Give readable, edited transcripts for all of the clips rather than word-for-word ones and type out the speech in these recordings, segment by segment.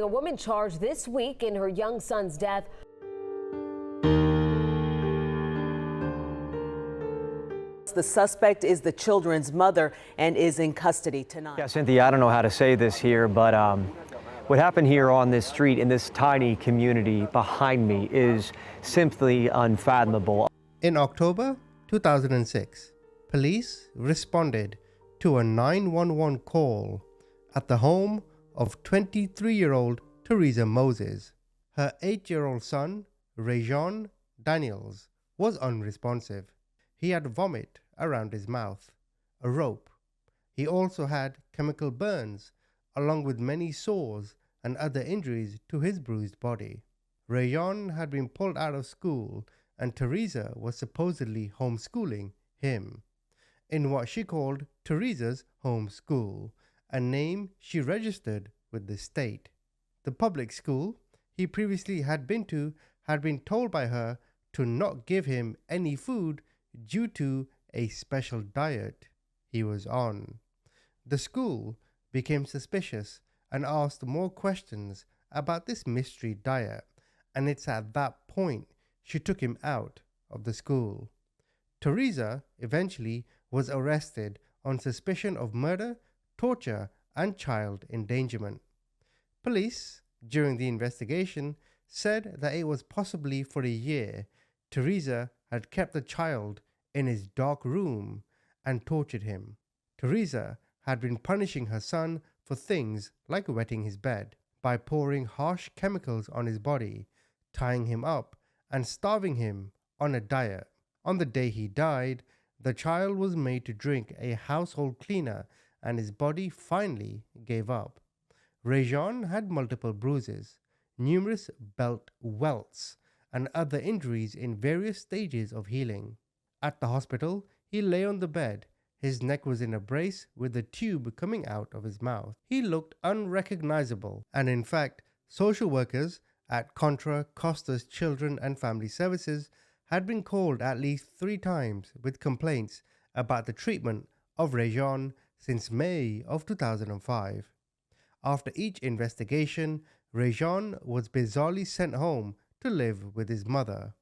A woman charged this week in her young son's death. The suspect is the children's mother and is in custody tonight. Yeah, Cynthia, I don't know how to say this here, but what happened here on this street in this tiny community behind me is simply unfathomable. In October 2006, police responded to a 911 call at the home of 23-year-old Teresa Moses. Her 8-year-old son, Raijon Daniels, was unresponsive. He had vomit around his mouth, a rope. He also had chemical burns, along with many sores and other injuries to his bruised body. Raijon had been pulled out of school, and Teresa was supposedly homeschooling him in what she called Teresa's home school, a name she registered with the state. The public school he previously had been to had been told by her to not give him any food due to a special diet he was on. The school became suspicious and asked more questions about this mystery diet, and it's at that point she took him out of the school. Teresa eventually was arrested on suspicion of murder, torture, and child endangerment. Police, during the investigation, said that it was possibly for a year Teresa had kept the child in his dark room and tortured him. Teresa had been punishing her son for things like wetting his bed by pouring harsh chemicals on his body, tying him up, and starving him on a diet. On the day he died, the child was made to drink a household cleaner, and his body finally gave up. Raijon had multiple bruises, numerous belt welts, and other injuries in various stages of healing. At the hospital, he lay on the bed. His neck was in a brace with a tube coming out of his mouth. He looked unrecognizable, and in fact, social workers at Contra Costa's Children and Family Services had been called at least 3 times with complaints about the treatment of Raijon since May of 2005. After each investigation, Raijon was bizarrely sent home to live with his mother.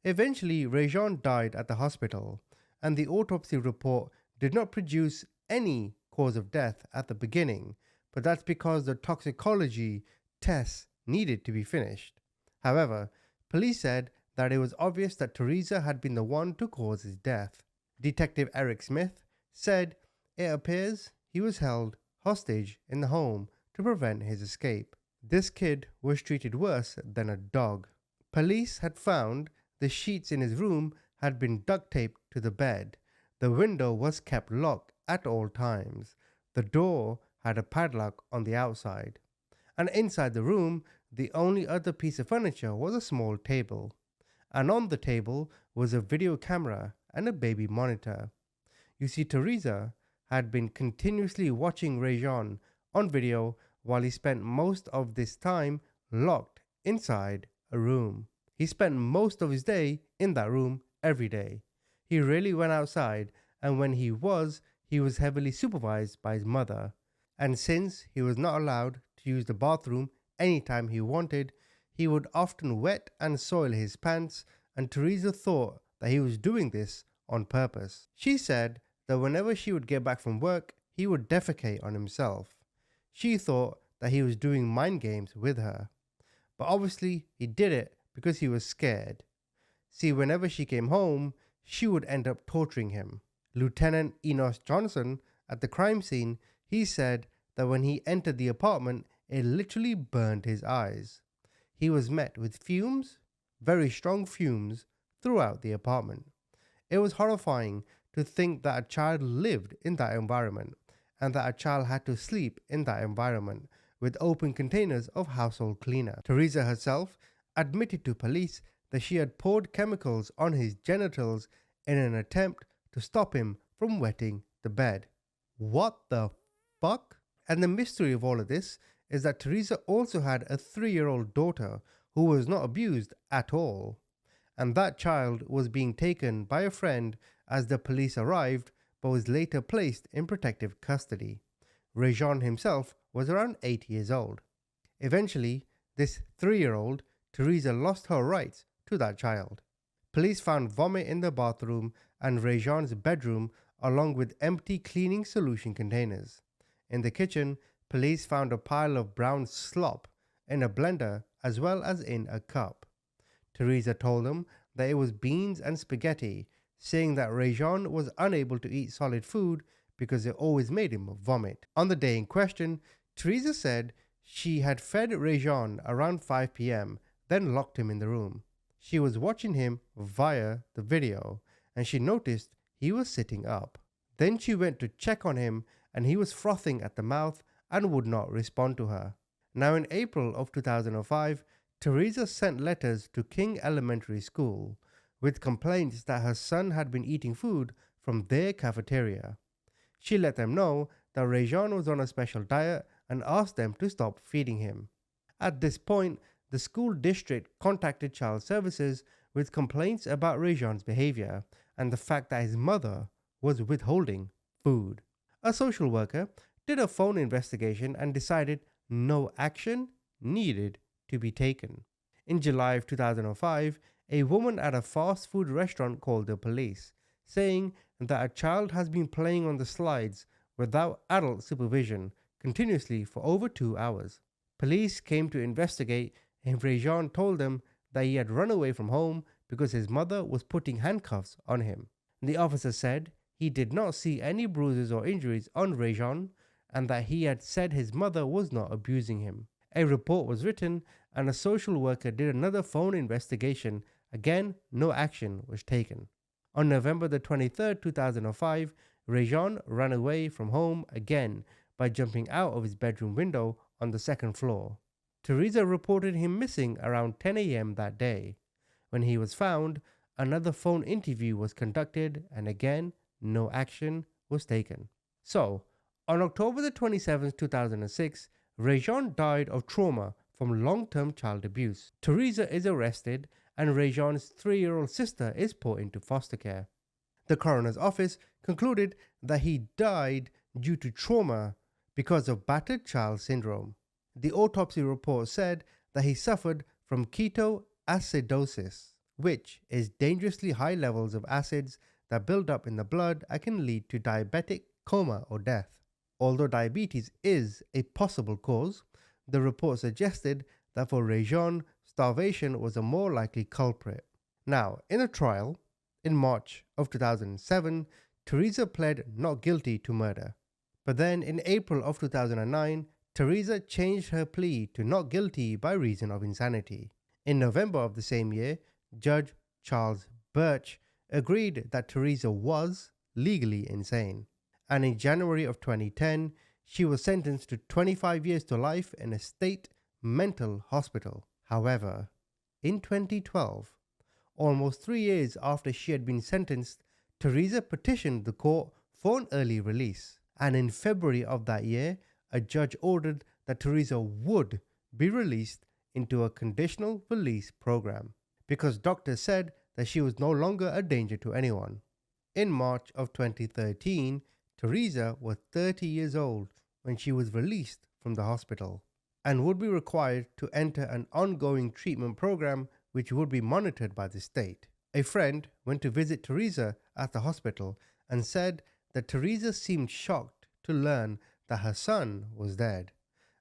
Eventually, Raijon died at the hospital, and the autopsy report did not produce any cause of death at the beginning, but that's because the toxicology tests needed to be finished. However, police said that it was obvious that Teresa had been the one to cause his death. Detective Eric Smith said it appears he was held hostage in the home to prevent his escape. This kid was treated worse than a dog. Police had found the sheets in his room had been duct taped to the bed. The window was kept locked at all times. The door had a padlock on the outside. And inside the room, the only other piece of furniture was a small table. And on the table was a video camera and a baby monitor. You see, Teresa had been continuously watching Raijon on video while he spent most of this time locked inside a room. He spent most of his day in that room every day. He rarely went outside, and when he was heavily supervised by his mother. And since he was not allowed to use the bathroom anytime he wanted, he would often wet and soil his pants, and Teresa thought that he was doing this on purpose. She said that whenever she would get back from work, he would defecate on himself. She thought that he was doing mind games with her. But obviously he did it because he was scared. See, whenever she came home, she would end up torturing him. Lieutenant Enos Johnson, at the crime scene, he said that when he entered the apartment, it literally burned his eyes. He was met with fumes, very strong fumes, throughout the apartment. It was horrifying to think that a child lived in that environment, and that a child had to sleep in that environment with open containers of household cleaner. Teresa herself admitted to police that she had poured chemicals on his genitals in an attempt to stop him from wetting the bed. What the fuck? And the mystery of all of this is that Teresa also had a 3-year-old daughter who was not abused at all. And that child was being taken by a friend as the police arrived, but was later placed in protective custody. Raijon himself was around 8 years old. Eventually, this 3-year-old, Teresa, lost her rights to that child. Police found vomit in the bathroom and Raijon's bedroom, along with empty cleaning solution containers. In the kitchen, police found a pile of brown slop in a blender as well as in a cup. Teresa told them that it was beans and spaghetti, saying that Raijon was unable to eat solid food because it always made him vomit. On the day in question, Teresa said she had fed Raijon around 5 p.m., then locked him in the room. She was watching him via the video and she noticed he was sitting up. Then she went to check on him and he was frothing at the mouth and would not respond to her. Now in April of 2005, Teresa sent letters to King Elementary School with complaints that her son had been eating food from their cafeteria. She let them know that Raijon was on a special diet and asked them to stop feeding him. At this point, the school district contacted Child Services with complaints about Raijon's behavior and the fact that his mother was withholding food. A social worker did a phone investigation and decided no action needed to be taken. In July of 2005, a woman at a fast food restaurant called the police, saying that a child has been playing on the slides without adult supervision continuously for over 2 hours. Police came to investigate and Raijon told them that he had run away from home because his mother was putting handcuffs on him. The officer said he did not see any bruises or injuries on Raijon and that he had said his mother was not abusing him. A report was written and a social worker did another phone investigation. Again, no action was taken. On November the 23rd, 2005, Raijon ran away from home again by jumping out of his bedroom window on the second floor. Teresa reported him missing around 10 a.m. that day. When he was found, another phone interview was conducted and again, no action was taken. So, on October the 27th, 2006, Raijon died of trauma from long-term child abuse. Teresa is arrested and Raijon's 3-year-old sister is put into foster care. The coroner's office concluded that he died due to trauma because of battered child syndrome. The autopsy report said that he suffered from ketoacidosis, which is dangerously high levels of acids that build up in the blood and can lead to diabetic coma or death. Although diabetes is a possible cause, the report suggested that for Raijon, starvation was a more likely culprit. Now, in a trial, in March of 2007, Teresa pled not guilty to murder. But then in April of 2009, Teresa changed her plea to not guilty by reason of insanity. In November of the same year, Judge Charles Birch agreed that Teresa was legally insane. And in January of 2010, she was sentenced to 25 years to life in a state mental hospital. However, in 2012, almost 3 years after she had been sentenced, Teresa petitioned the court for an early release. And in February of that year, a judge ordered that Teresa would be released into a conditional release program because doctors said that she was no longer a danger to anyone. In March of 2013, Teresa was 30 years old when she was released from the hospital and would be required to enter an ongoing treatment program which would be monitored by the state. A friend went to visit Teresa at the hospital and said that Teresa seemed shocked to learn that her son was dead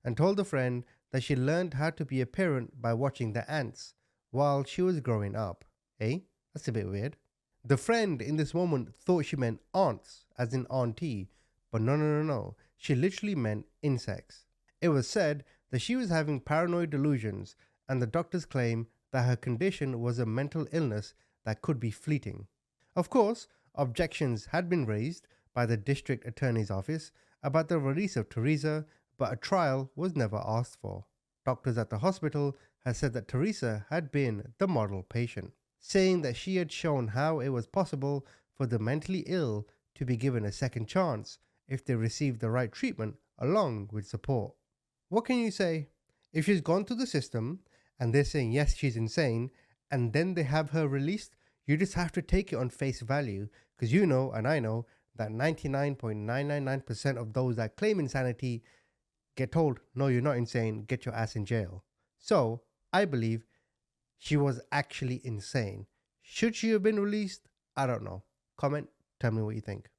and told the friend that she learned how to be a parent by watching the ants while she was growing up. That's a bit weird. The friend in this moment thought she meant aunts, as in auntie, but no. She literally meant insects. It was said that she was having paranoid delusions and the doctors claim that her condition was a mental illness that could be fleeting. Of course, objections had been raised by the district attorney's office about the release of Teresa, but a trial was never asked for. Doctors at the hospital had said that Teresa had been the model patient, saying that she had shown how it was possible for the mentally ill to be given a second chance if they received the right treatment along with support. What can you say? If she's gone through the system and they're saying yes, she's insane, and then they have her released, you just have to take it on face value, because you know and I know that 99.999% of those that claim insanity get told, no, you're not insane, get your ass in jail. So I believe she was actually insane. Should she have been released? I don't know. Comment, tell me what you think.